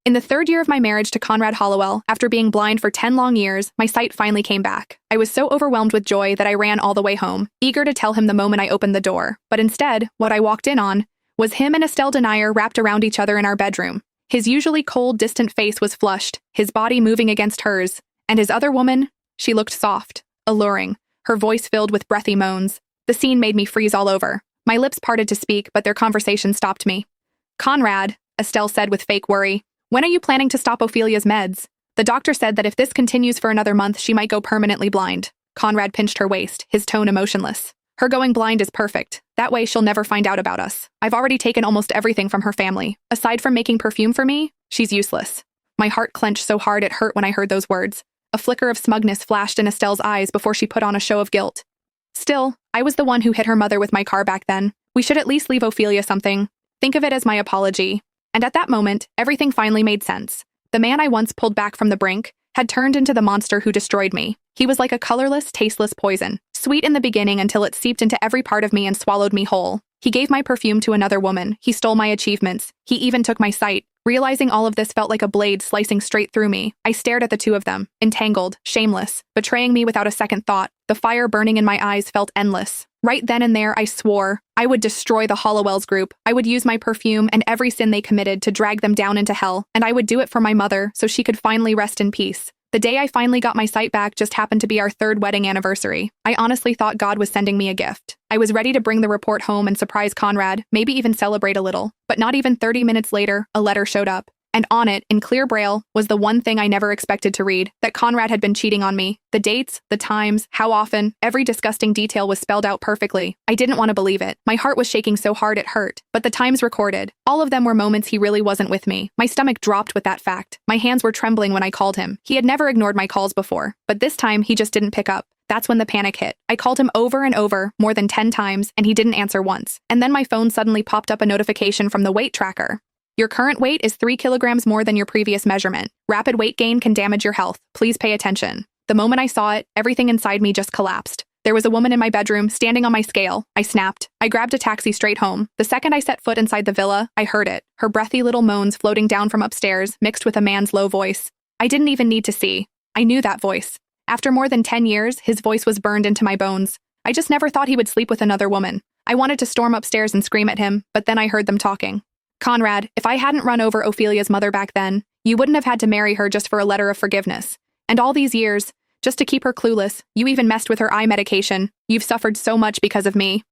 In the third year of my marriage to Conrad Hollowell, after being blind for 10 long years, my sight finally came back. I was so overwhelmed with joy that I ran all the way home, eager to tell him the moment I opened the door. But instead, what I walked in on was him and Estelle Denier wrapped around each other in our bedroom. His usually cold, distant face was flushed, his body moving against hers. And his other woman, she looked soft, alluring, her voice filled with breathy moans. The scene made me freeze all over. My lips parted to speak, but their conversation stopped me. "Conrad," Estelle said with fake worry, "when are you planning to stop Ophelia's meds? The doctor said that if this continues for another month, she might go permanently blind." Conrad pinched her waist, his tone emotionless. "Her going blind is perfect. That way she'll never find out about us. I've already taken almost everything from her family. Aside from making perfume for me, she's useless." My heart clenched so hard it hurt when I heard those words. A flicker of smugness flashed in Estelle's eyes before she put on a show of guilt. "Still, I was the one who hit her mother with my car back then. We should at least leave Ophelia something. Think of it as my apology." And at that moment, everything finally made sense. The man I once pulled back from the brink had turned into the monster who destroyed me. He was like a colorless, tasteless poison, sweet in the beginning until it seeped into every part of me and swallowed me whole. He gave my perfume to another woman. He stole my achievements. He even took my sight. Realizing all of this felt like a blade slicing straight through me. I stared at the two of them, entangled, shameless, betraying me without a second thought. The fire burning in my eyes felt endless. Right then and there, I swore I would destroy the Hollowells group. I would use my perfume and every sin they committed to drag them down into hell, and I would do it for my mother so she could finally rest in peace. The day I finally got my sight back just happened to be our 3rd wedding anniversary. I honestly thought God was sending me a gift. I was ready to bring the report home and surprise Conrad, maybe even celebrate a little. But not even 30 minutes later, a letter showed up. And on it, in clear braille, was the one thing I never expected to read, that Conrad had been cheating on me. The dates, the times, how often, every disgusting detail was spelled out perfectly. I didn't want to believe it. My heart was shaking so hard it hurt. But the times recorded, all of them were moments he really wasn't with me. My stomach dropped with that fact. My hands were trembling when I called him. He had never ignored my calls before, but this time he just didn't pick up. That's when the panic hit. I called him over and over, more than 10 times, and he didn't answer once. And then my phone suddenly popped up a notification from the weight tracker. "Your current weight is 3 kilograms more than your previous measurement. Rapid weight gain can damage your health. Please pay attention." The moment I saw it, everything inside me just collapsed. There was a woman in my bedroom, standing on my scale. I snapped. I grabbed a taxi straight home. The second I set foot inside the villa, I heard it. Her breathy little moans floating down from upstairs, mixed with a man's low voice. I didn't even need to see. I knew that voice. After more than 10 years, his voice was burned into my bones. I just never thought he would sleep with another woman. I wanted to storm upstairs and scream at him, but then I heard them talking. "Conrad, if I hadn't run over Ophelia's mother back then, you wouldn't have had to marry her just for a letter of forgiveness. And all these years, just to keep her clueless, you even messed with her eye medication. You've suffered so much because of me."